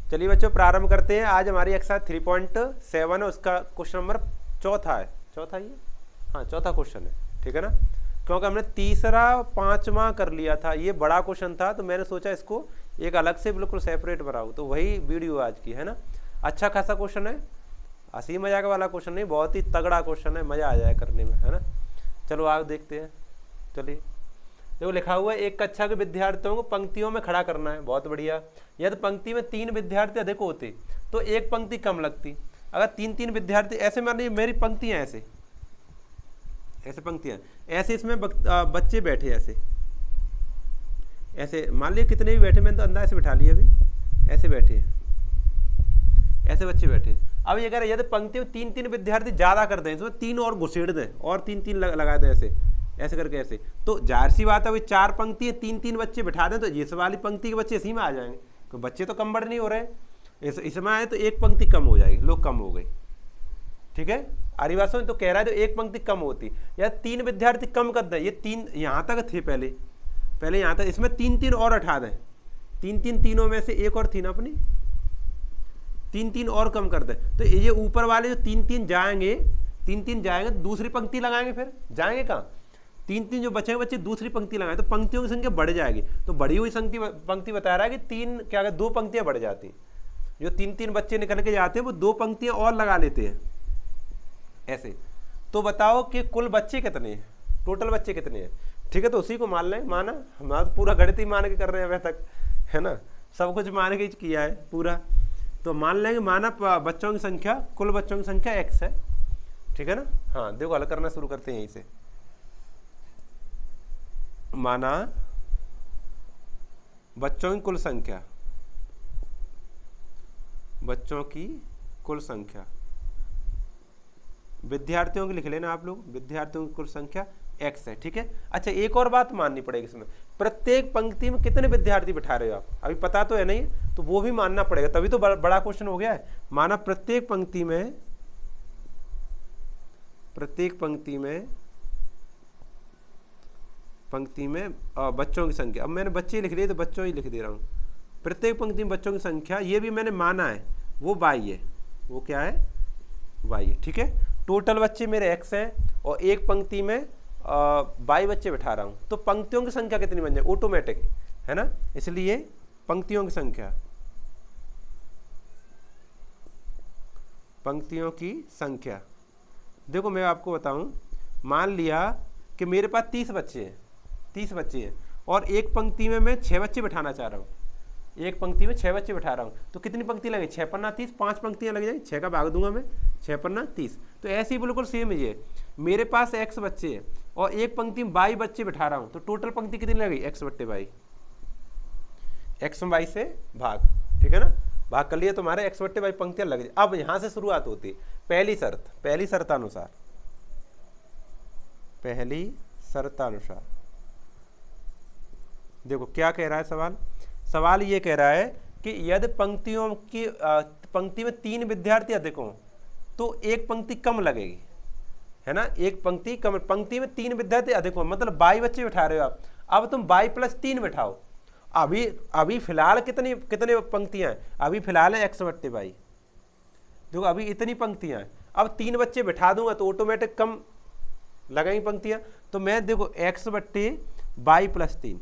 चलिए बच्चों प्रारंभ करते हैं। आज हमारी एक्सरसाइज 3.7 है, उसका क्वेश्चन नंबर चौथा है। चौथा ये, हाँ चौथा क्वेश्चन है, ठीक है ना। क्योंकि हमने तीसरा पांचवा कर लिया था, ये बड़ा क्वेश्चन था, तो मैंने सोचा इसको एक अलग से बिल्कुल सेपरेट बनाऊँ, तो वही वीडियो आज की है ना। अच्छा खासा क्वेश्चन है, हंसी मजाक वाला क्वेश्चन नहीं, बहुत ही तगड़ा क्वेश्चन है, मजा आ जाए करने में, है ना। चलो आप देखते हैं। चलिए देखो लिखा हुआ है, एक कक्षा के विद्यार्थियों को पंक्तियों में खड़ा करना है। बहुत बढ़िया। यदि पंक्ति में 3 विद्यार्थी अधिक होते तो एक पंक्ति कम लगती। अगर 3-3 विद्यार्थी ऐसे, मान लीजिए मेरी पंक्तियां ऐसे ऐसे पंक्तियां ऐसे, इसमें बच्चे बैठे ऐसे ऐसे, मान लीजिए कितने भी बैठे, मैंने तो अंदाज से बिठा लिया, अभी ऐसे बैठे, ऐसे बच्चे बैठे। अब ये कह रहे यदि पंक्ति में 3-3 विद्यार्थी ज्यादा कर दें, इसमें 3 और घुसेड़ दें और 3-3 लगा दें, ऐसे ऐसे करके ऐसे, तो जाहिर सी बात है अभी 4 पंक्ति है, 3-3 बच्चे बिठा दें तो ये वाली पंक्ति के बच्चे इसी में आ जाएंगे, तो बच्चे तो कम बड़ नहीं हो रहे। इसमें आए तो एक पंक्ति कम हो जाएगी, लोग कम हो गए, ठीक है। आदिवासियों में तो कह रहा है तो एक पंक्ति कम होती, या 3 विद्यार्थी कम कर दें, ये 3 यहाँ तक थे पहले यहाँ तक, इसमें 3-3 और हटा दें, 3-3 तीनों में से एक और थी ना अपनी, 3-3 और कम कर दें, तो ये ऊपर वाले जो 3-3 जाएंगे, 3-3 जाएंगे तो दूसरी पंक्ति लगाएंगे, फिर जाएंगे कहाँ, 3-3 जो बचेंगे बच्चे दूसरी पंक्ति लगाएं, तो पंक्तियों की संख्या बढ़ जाएगी। तो बढ़ी हुई पंक्ति बता रहा है कि 3 क्या 2 पंक्तियां बढ़ जाती हैं, जो 3-3 बच्चे निकल के जाते हैं वो 2 पंक्तियां और लगा लेते हैं ऐसे। तो बताओ कि कुल बच्चे कितने हैं, टोटल बच्चे कितने हैं, ठीक है। तो उसी को मान लें, माना हमारा तो पूरा गणित ही मान के कर रहे हैं अभी तक, है ना, सब कुछ मान के किया है पूरा। तो मान लेंगे माना बच्चों की संख्या, कुल बच्चों की संख्या x है, ठीक है ना। हाँ देखो हल करना शुरू करते हैं यहीं से। माना बच्चों की कुल संख्या, बच्चों की कुल संख्या, विद्यार्थियों की लिख लेना आप लोग, विद्यार्थियों की कुल संख्या x है, ठीक है। अच्छा एक और बात माननी पड़ेगी इसमें, प्रत्येक पंक्ति में कितने विद्यार्थी बिठा रहे हो आप, अभी पता तो है नहीं, तो वो भी मानना पड़ेगा, तभी तो बड़ा क्वेश्चन हो गया है। माना प्रत्येक पंक्ति में बच्चों की संख्या, अब मैंने बच्चे लिख दिए तो बच्चों ही लिख दे रहा हूँ, प्रत्येक पंक्ति में बच्चों की संख्या, ये भी मैंने माना है, वो y है, वो क्या है, y है, ठीक है। टोटल बच्चे मेरे x हैं और एक पंक्ति में y बच्चे बिठा रहा हूँ, तो पंक्तियों की संख्या कितनी बन जाए, ऑटोमेटिक है ना, इसलिए पंक्तियों की संख्या, देखो मैं आपको बताऊं, मान लिया कि मेरे पास 30 बच्चे हैं और एक पंक्ति में मैं 6 बच्चे बिठाना चाह रहा हूँ, एक पंक्ति में 6 बच्चे बिठा रहा हूँ, तो कितनी पंक्ति लगे, 6 पन्ना 30, 5 पंक्तियां लग जाएंगी, 6 का भाग दूंगा मैं, 6 पन्ना 30। तो ऐसे ही बिल्कुल सेम है, ये मेरे पास x बच्चे हैं और एक पंक्ति में y बच्चे बिठा रहा हूँ, तो टोटल पंक्ति कितनी लगेगी, x बट्टे y, x में y से भाग, ठीक है ना, भाग कर लिया, तुम्हारे x बट्टे y पंक्तियां लग जाए। अब यहां से शुरुआत होती है, पहली शर्तानुसार देखो क्या कह रहा है सवाल ये कह रहा है कि यदि पंक्ति में 3 विद्यार्थी अधिक हों तो एक पंक्ति कम लगेगी, है ना, एक पंक्ति कम, पंक्ति में 3 विद्यार्थी अधिक हों मतलब y बच्चे बिठा रहे हो आप, अब तुम y + 3 बिठाओ। अभी फिलहाल कितनी पंक्तियां हैं, अभी फिलहाल है x बट्टे y, देखो अभी इतनी पंक्तियां हैं, अब 3 बच्चे बिठा दूंगा तो ऑटोमेटिक कम लगाएंगी पंक्तियां, तो मैं देखो x बट्टे y + 3,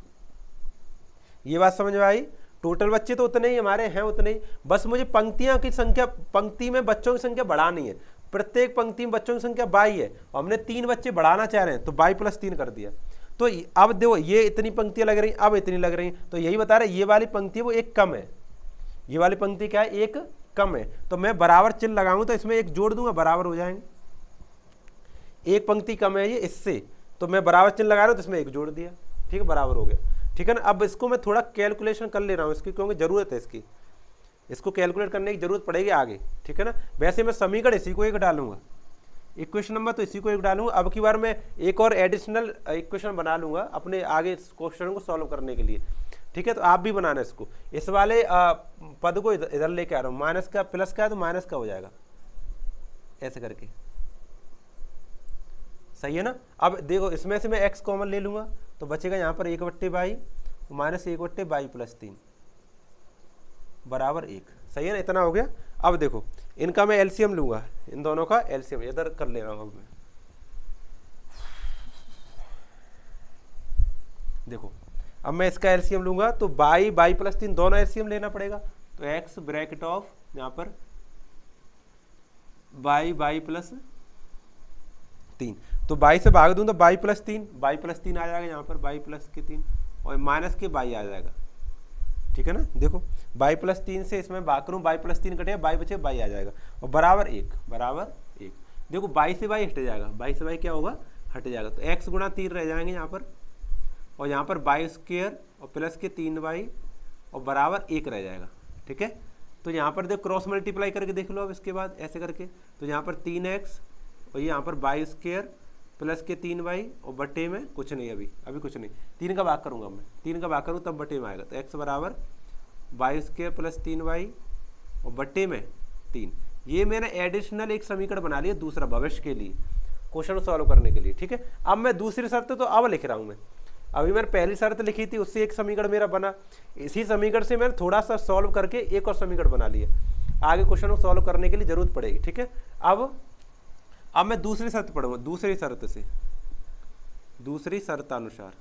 ये बात समझ में आई। टोटल बच्चे तो उतने ही हमारे हैं, उतने ही, बस मुझे पंक्तियां की संख्या, पंक्ति में बच्चों की संख्या बढ़ानी है, प्रत्येक पंक्ति में बच्चों की संख्या y है और हमने 3 बच्चे बढ़ाना चाह रहे हैं तो y + 3 कर दिया। तो अब देखो ये इतनी पंक्तियां लग रही, अब इतनी लग रही, तो यही बता रहे ये वाली पंक्ति वो एक कम है, ये वाली पंक्ति क्या है, एक कम है, तो मैं बराबर चिन्ह लगाऊंगा तो इसमें एक जोड़ दूंगा, बराबर हो जाएंगे, एक पंक्ति कम है ये इससे, तो मैं बराबर चिन्ह लगा रहा हूं तो इसमें एक जोड़ दिया, ठीक है, बराबर हो गया, ठीक है ना। अब इसको मैं थोड़ा कैलकुलेशन कर ले रहा हूँ इसकी, क्योंकि जरूरत है इसको कैलकुलेट करने की जरूरत पड़ेगी आगे, ठीक है ना। वैसे मैं समीकरण इसी को एक डालूंगा, इक्वेशन नंबर तो इसी को एक डालूंगा, अब की बार मैं एक और एडिशनल इक्वेशन बना लूंगा अपने आगे इस क्वेश्चन को सॉल्व करने के लिए, ठीक है। तो आप भी बनाना इसको, इस वाले पद को इधर लेके आ रहा हूँ, माइनस का प्लस का है तो माइनस का हो जाएगा, ऐसे करके, सही है ना। अब देखो इसमें से मैं x कॉमन ले लूंगा तो बचेगा यहाँ पर 1 बट्टे y -1 बट्टे y + 3 बराबर 1, सही है ना, इतना हो गया। अब देखो इनका मैं एलसीएम लूंगा, इन दोनों का एलसीएम इधर कर ले रहा हूँ। अब मैं देखो अब मैं इसका एलसीएम लूंगा तो बाई बाई प्लस 3 दोनों एलसीएम लेना पड़ेगा। तो एक्स ब्रैकेट ऑफ यहाँ पर बाई बाई प्लस 3, तो बाई से भाग दूं तो बाई प्लस 3, बाई प्लस 3 आ जाएगा यहाँ पर, बाई प्लस के 3 और माइनस के बाई आ जाएगा। ठीक है ना, देखो बाई प्लस 3 से इसमें भाग करूँ, बाई प्लस 3 कटेगा, बाई बचे बाई आ जाएगा और बराबर 1, बराबर 1। देखो बाई से बाई हट जाएगा, बाई से बाई क्या होगा, हट जाएगा। तो एक्स गुणा 3 रह जाएंगे यहाँ पर, और यहाँ पर बाई स्क्वायर और प्लस के 3 बाई और बराबर 1 रह जाएगा। ठीक है, तो यहाँ पर देखो क्रॉस मल्टीप्लाई करके देख लो अब इसके बाद ऐसे करके, तो यहाँ पर 3x और यहाँ पर बाई स्क्वायर प्लस के 3 बाई और बटे में कुछ नहीं, अभी कुछ नहीं, 3 का भाग करूँगा मैं, 3 का भाग करूँ तब बटे में आएगा। तो x बराबर बाई स्क्वायर प्लस 3 बाई और बटे में 3। ये मैंने एडिशनल एक समीकरण बना लिया दूसरा भविष्य के लिए, क्वेश्चन सॉल्व करने के लिए। ठीक है, अब मैं दूसरी शर्त तो अब लिख रहा हूँ मैं, अभी मैंने पहली शर्त लिखी थी उससे एक समीकरण मेरा बना, इसी समीकरण से मैंने थोड़ा सा सॉल्व करके एक और समीकरण बना लिया, आगे क्वेश्चन को सॉल्व करने के लिए जरूरत पड़ेगी। ठीक है, अब मैं दूसरी शर्त पढ़ूंगा, दूसरी शर्त से, दूसरी शर्तानुसार।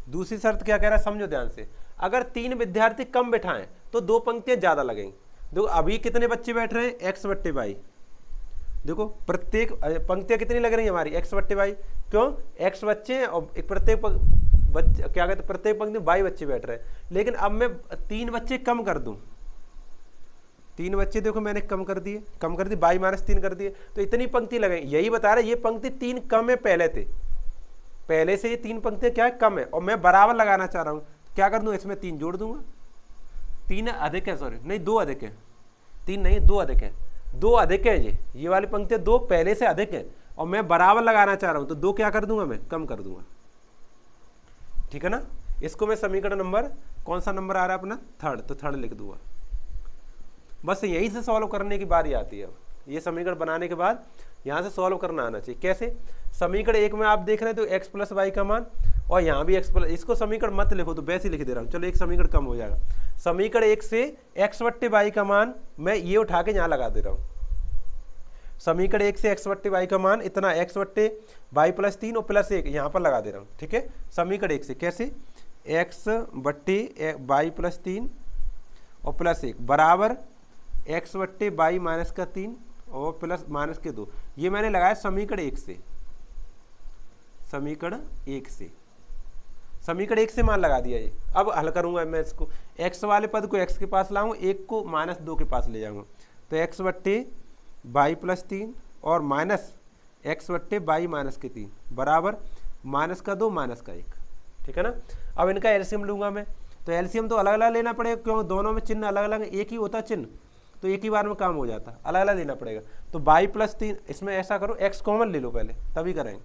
दूसरी शर्त क्या कह रहा है समझो ध्यान से, अगर 3 विद्यार्थी कम बैठाएं तो 2 पंक्तियां ज्यादा लगेंगी। देखो अभी कितने बच्चे बैठ रहे हैं, एक्स बट्टे बाई, देखो प्रत्येक पंक्तियां कितनी लग रही है हमारी, एक्स बट्टे बाई, क्यों, एक्स बच्चे हैं और एक प्रत्येक बच्चे क्या कहते हैं, प्रत्येक पंक्ति में बाई बच्चे बैठ रहे हैं। लेकिन अब मैं 3 बच्चे कम कर दूं, 3 बच्चे देखो मैंने कम कर दिए, बाई माइनस 3 कर दिए, तो इतनी पंक्ति लगेंगी। यही बता रहे ये पंक्ति 3 कम है पहले थे, पहले से ये 3 पंक्तियां क्या है, कम है, और मैं बराबर लगाना चाह रहा हूं, क्या कर दूं, इसमें 3 जोड़ दूंगा, 3 अधिक है, सॉरी नहीं 2 अधिक है, 3 नहीं 2 अधिक है, 2 अधिक है, ये वाली पंक्तियां 2 पहले से अधिक है और मैं बराबर लगाना चाह रहा हूं, तो 2 क्या कर दूंगा, मैं कम कर दूंगा। ठीक है ना, इसको मैं समीकरण नंबर, कौन सा नंबर आ रहा है अपना, 3rd, तो 3rd लिख दूंगा। बस यहीं से सॉल्व करने की बारी आती है। अब ये समीकरण बनाने के बाद यहाँ से सॉल्व करना आना चाहिए। कैसे, समीकरण 1 में आप देख रहे हैं तो एक्स प्लस वाई का मान, और यहाँ भी एक्स प्लस, इसको समीकरण मत लिखो तो वैसे ही लिख दे रहा हूँ, चलो एक समीकरण कम हो जाएगा। समीकरण 1 से एक्स बट्टे वाई का मान मैं ये उठा के यहाँ लगा दे रहा हूँ। समीकरण 1 से एक्स बट्टे वाई का मान इतना, एक्स बट्टे वाई प्लस 3 और प्लस 1 यहाँ पर लगा दे रहा हूँ। ठीक है, समीकरण 1 से कैसे, एक्स बट्टे वाई प्लस 3 और प्लस 1 बराबर एक्स बट्टे बाई माइनस का 3 और प्लस माइनस के 2, ये मैंने लगाया समीकरण 1 से, समीकरण 1 से, समीकरण 1 से मान लगा दिया ये। अब हल करूंगा मैं इसको, x वाले पद को x के पास लाऊंगा, 1 को माइनस 2 के पास ले जाऊंगा, तो एक्स बट्टे बाई प्लस 3 और माइनस एक्स बट्टे बाई माइनस के 3 बराबर माइनस का 2 माइनस का 1। ठीक है ना, अब इनका एलसीएम लूंगा मैं, तो एलसीएम तो अलग अलग लेना पड़ेगा, क्यों, दोनों में चिन्ह अलग अलग है, एक ही होता चिन्ह तो एक ही बार में काम हो जाता, अलग अलग लेना पड़ेगा। तो बाई प्लस 3, इसमें ऐसा करो एक्स कॉमन ले लो पहले, तभी करेंगे,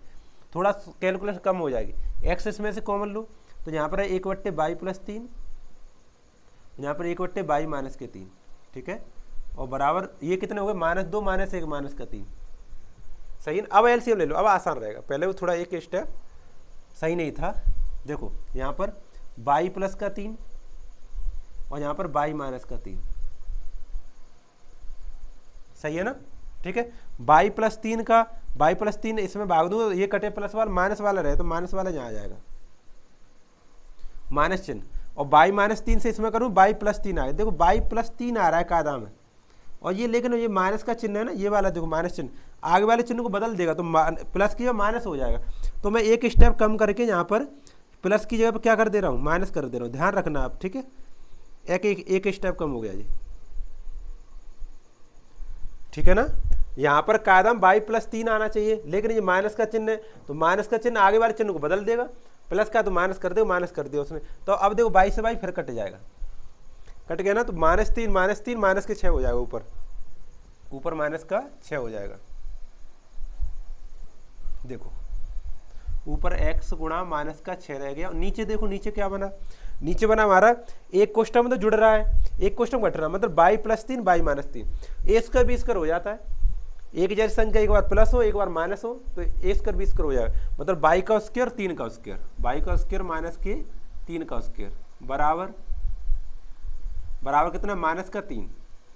थोड़ा कैलकुलेशन कम हो जाएगी। एक्स इसमें से कॉमन लो, तो यहाँ पर है 1 बट्टे बाई प्लस 3, यहाँ पर 1 बट्टे बाई माइनस के 3। ठीक है, और बराबर ये कितने हो गए, माइनस 2 माइनस 1 माइनस का 3। सही है, अब एलसीएम ले लो, अब आसान रहेगा, पहले वो थोड़ा एक स्टेप सही नहीं था। देखो यहाँ पर बाई प्लस का 3 और यहाँ पर बाई माइनस का 3, सही है ना। ठीक है, बाई प्लस 3 का, बाई प्लस 3 इसमें भाग दूंगा तो ये कटे प्लस वाला, माइनस वाला रहे तो माइनस वाला यहाँ आ जाएगा, माइनस चिन्ह, और बाई माइनस 3 से इसमें करूँ बाई प्लस 3 आए, देखो बाई प्लस 3 आ रहा है कायदा में, और ये लेकिन ये माइनस का चिन्ह है ना, ये वाला देखो माइनस चिन्ह, आगे वाले चिन्ह को बदल देगा तो प्लस की जगह माइनस हो जाएगा। तो मैं एक स्टेप कम करके यहाँ पर प्लस की जगह पर क्या कर दे रहा हूँ, माइनस कर दे रहा हूँ, ध्यान रखना आप। ठीक है, एक स्टेप कम हो गया जी। ठीक है ना, यहाँ पर कायदा बाई प्लस 3 आना चाहिए, लेकिन ये माइनस का चिन्ह है तो माइनस का चिन्ह आगे वाले चिन्ह को बदल देगा, प्लस का तो माइनस कर दो, माइनस कर दिया उसमें, तो अब देखो बाई से बाई फिर कट जाएगा, कट गया ना, तो माइनस 3 माइनस के 6 हो जाएगा, ऊपर माइनस का 6 हो जाएगा। देखो ऊपर x गुणा माइनस का 6 रह गया, नीचे देखो नीचे क्या बना, नीचे बना हमारा एक क्वेश्चन में तो जुड़ रहा है, एक क्वेश्चन घट रहा है, मतलब by plus 3 by minus 3, A square B square हो जाता है, एक जैसी संख्या एक बार प्लस हो एक बार माइनस हो तो ए स्क्वायर बी स्क्वायर हो जाएगा, मतलब बाई का स्क्वायर 3 का स्क्वायर, बाई का स्क्वायर माइनस के 3 का स्क्वायर, बराबर बराबर कितना, माइनस का 3,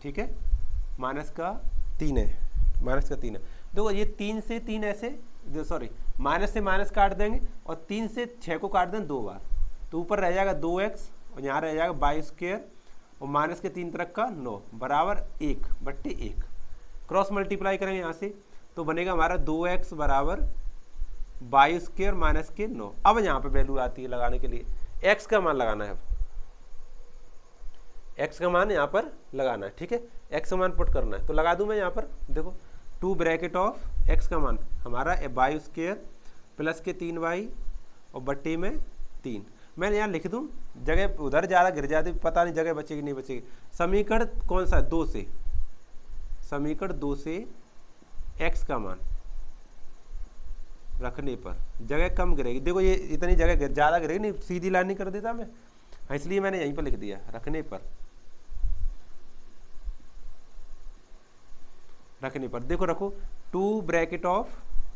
ठीक है, माइनस का 3 है, माइनस का 3 है। देखो ये 3 से 3 ऐसे, सॉरी माइनस से माइनस काट देंगे और 3 से 6 को काट देंगे 2 बार, तो ऊपर रह जाएगा 2x और यहाँ रह जाएगा बाई स्क्वायर और माइनस के 3 तरफ का 9 बराबर 1/1। क्रॉस मल्टीप्लाई करेंगे यहाँ से तो बनेगा हमारा 2x बराबर बाई स्क्वायर माइनस के 9। अब यहाँ पे वैल्यू आती है लगाने के लिए, x का मान लगाना है, अब x का मान यहाँ पर लगाना है, ठीक है, x का मान पुट करना है। तो लगा दूं मैं यहाँ पर, देखो 2 ब्रैकेट ऑफ x का मान हमारा बाई स्क्वायर प्लस के 3y और बट्टे में 3। मैंने यहाँ लिख दूं, जगह उधर ज़्यादा गिर जाती, पता नहीं जगह बचेगी नहीं बचेगी। समीकरण कौन सा है, 2 से, समीकरण 2 से x का मान रखने पर जगह कम गिरेगी। देखो ये इतनी जगह ज़्यादा गिरेगी नहीं, सीधी लाइन नहीं कर देता मैं, इसलिए मैंने यहीं पर लिख दिया रखने पर, रखने पर। देखो रखो 2 ब्रैकेट ऑफ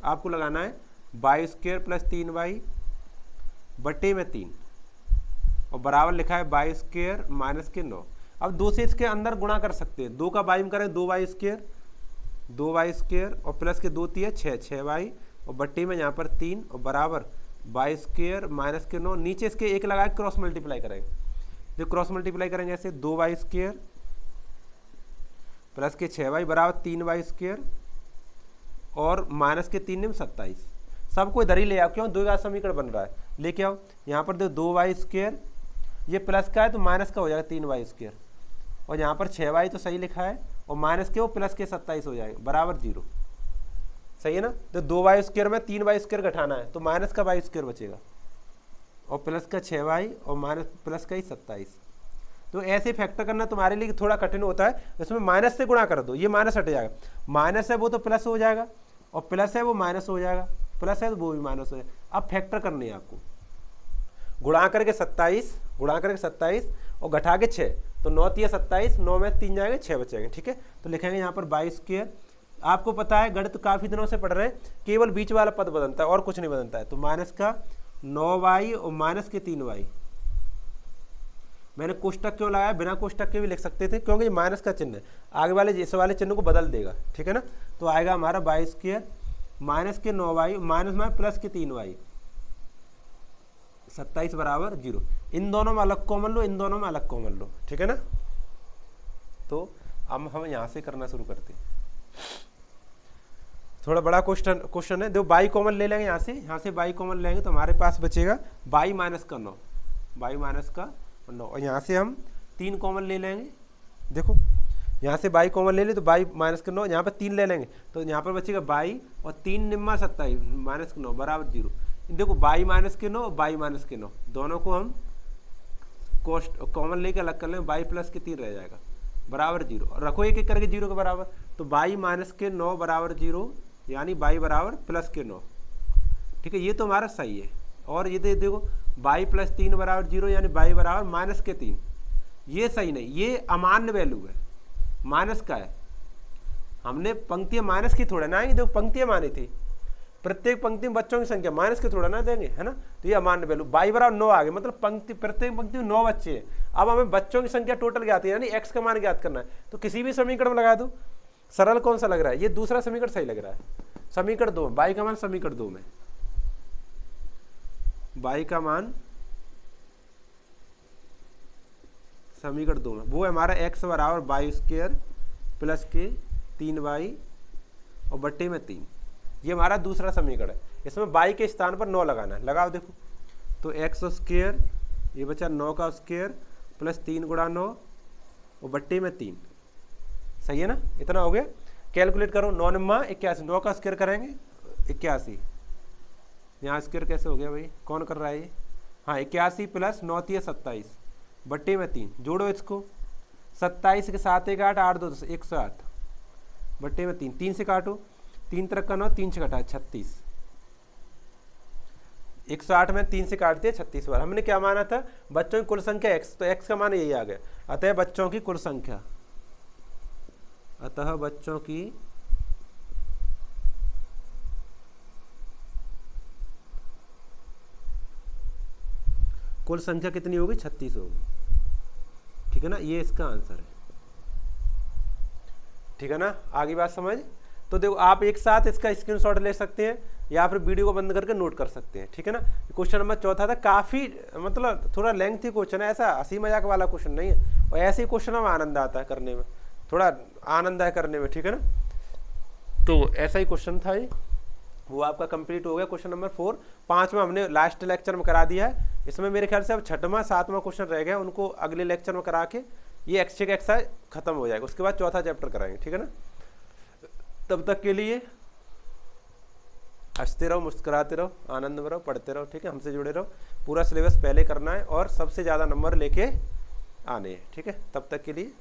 आपको लगाना है बाई स्क्वायर प्लस 3y बटे में 3 और बराबर लिखा है बाई स्क्वायर माइनस के 9। अब 2 से इसके अंदर गुणा कर सकते हैं, 2 का बाई में करें 2y स्क्वायर और प्लस के 2 3 6y और बट्टी में यहाँ पर 3 और बराबर बाई स्क्वायर माइनस के 9। नीचे इसके 1 लगा के क्रॉस मल्टीप्लाई करेंगे, जो क्रॉस मल्टीप्लाई करेंगे ऐसे 2y स्क्वायर प्लस के 6y बराबर 3y स्क्वायर और माइनस के 3 में 27। सबको इधर ही ले आओ, क्यों, द्विघात समीकरण बन रहा है, लेके आओ। यहाँ पर देखो 2y स्क्वायर, ये प्लस का है तो माइनस का हो जाएगा 3y स्क्वायर और यहाँ पर 6y तो सही लिखा है और माइनस के वो प्लस के 27 हो जाएगा बराबर 0, सही है ना। तो 2y स्क्वायर में 3y स्क्वायर घटाना है तो माइनस का y स्क्वायर बचेगा और प्लस का 6y और माइनस प्लस का ही 27। तो ऐसे फैक्टर करना तुम्हारे लिए थोड़ा कठिन होता है, इसमें माइनस से गुणा कर दो, ये माइनस हट जाएगा, माइनस है वो तो प्लस हो जाएगा और प्लस है वो माइनस हो जाएगा, प्लस है तो वो भी माइनस हो जाएगा। अब फैक्टर करनी है आपको, गुणा करके 27 और घटा के 6, तो 9 3 27, 9 में 3 जाएंगे 6 बचेंगे, ठीक है। तो लिखेंगे यहाँ पर बाई स्क्वायर, आपको पता है गणित काफ़ी दिनों से पढ़ रहे हैं, केवल बीच वाला पद बदलता है और कुछ नहीं बदलता है। तो माइनस का 9y और माइनस के 3y, मैंने कोष्टक क्यों लगाया, बिना कोष्टक के भी लिख सकते थे क्योंकि ये माइनस का चिन्ह है, आगे वाले इस वाले चिन्ह को बदल देगा, ठीक है ना। तो आएगा हमारा बाई स्क्वायर माइनस के 9y माइनस में प्लस के 3y 27 बराबर 0। इन दोनों में अलग कॉमन लो, इन दोनों में अलग कॉमन लो, ठीक है ना। तो अब हम यहाँ से करना शुरू करते हैं, थोड़ा बड़ा क्वेश्चन है। देखो बाई कॉमन ले लेंगे, यहाँ से बाई कॉमन लेंगे तो हमारे पास बचेगा बाई माइनस का 9 और यहाँ से हम 3 कॉमन ले लेंगे। देखो यहाँ से बाई कॉमन ले ले तो बाई माइनस का 9, यहाँ पर 3 ले लेंगे तो यहाँ पर बचेगा बाई और 3 निम्मा 27 माइनस का 9 बराबर 0। देखो बाई माइनस के 9 और बाई माइनस के 9 दोनों को हम कॉमन लेके अलग कर लेंगे, बाई प्लस के 3 रह जाएगा बराबर 0 और रखो एक एक करके 0 के बराबर। तो बाई माइनस के 9 बराबर 0 यानी बाई बराबर प्लस के 9, ठीक है, ये तो हमारा सही है। और ये देखो बाई प्लस 3 बराबर 0 यानी बाई बराबर माइनस के 3, ये सही नहीं, ये अमान्य वैल्यू है, माइनस का है। हमने पंक्तियां माइनस की थोड़ा ना आएंगी, देखो पंक्तियां मानी थी, प्रत्येक पंक्ति में बच्चों की संख्या माइनस के थोड़ा ना देंगे, है ना। तो ये अमान्य वैल्यू बाई बराबर 9 आ गए, मतलब प्रत्येक पंक्ति में 9 बच्चे हैं। अब हमें बच्चों की संख्या टोटल ज्ञात है, यानी एक्स का मान ज्ञात करना है। तो किसी भी समीकरण में लगा दो, सरल कौन सा लग रहा है, ये दूसरा समीकरण सही लग रहा है। समीकरण 2 बाई का मान समीकरण 2 में, बाई का मान समीकरण 2 में वो है हमारा एक्स बराबर बाई स्क्वायर प्लस के 3y और बट्टे में 3, ये हमारा दूसरा समीकरण है। इसमें बाई के स्थान पर 9 लगाना है, लगाओ देखो। तो एक्स स्क्वायर ये बचा 9 का स्क्वायर प्लस 3 गुणा 9 और बट्टे में 3, सही है ना। इतना हो गया, कैलकुलेट करो, 9 निम्मा 81, 9 का स्क्वायर करेंगे 81, यहाँ स्क्वायर कैसे हो गया भाई, कौन कर रहा है ये, हाँ 81 प्लस 9 3 27 बट्टे में 3, जोड़ो इसको, 27 के साथ 1 8 8 2 108 बट्टे में 3, 3 से काटो, 3 तरह का 9, 3 से घटा 36, 108 में 3 से काट दिया 36 बार। हमने क्या माना था, बच्चों की कुल संख्या x, तो x का मान यही आ गया। अतः बच्चों की कुल संख्या, अतः बच्चों की कुल संख्या कितनी होगी? 36 होगी। ठीक है ना, ये इसका आंसर है। ठीक है ना, आगे बात समझ। तो देखो आप एक साथ इसका स्क्रीनशॉट ले सकते हैं या फिर वीडियो को बंद करके नोट कर सकते हैं। ठीक है ना, क्वेश्चन नंबर चौथा था, काफ़ी मतलब थोड़ा लेंथी क्वेश्चन है, ऐसा हंसी मजाक वाला क्वेश्चन नहीं है, और ऐसे ही क्वेश्चन में आनंद आता है करने में, थोड़ा आनंद है करने में। ठीक है ना, तो ऐसा ही क्वेश्चन था ये, वो आपका कंप्लीट हो गया क्वेश्चन नंबर 4। 5वां हमने लास्ट लेक्चर में करा दिया है। इसमें मेरे ख्याल से अब 6वां 7वां क्वेश्चन रह गया, उनको अगले लेक्चर में करा के ये एक्सरसाइज खत्म हो जाएगा, उसके बाद चौथा चैप्टर कराएंगे। ठीक है ना, तब तक के लिए हंसते रहो, मुस्कुराते रहो, आनंद में रहो, पढ़ते रहो। ठीक है, हमसे जुड़े रहो, पूरा सिलेबस पहले करना है और सबसे ज़्यादा नंबर लेके आने हैं। ठीक है, तब तक के लिए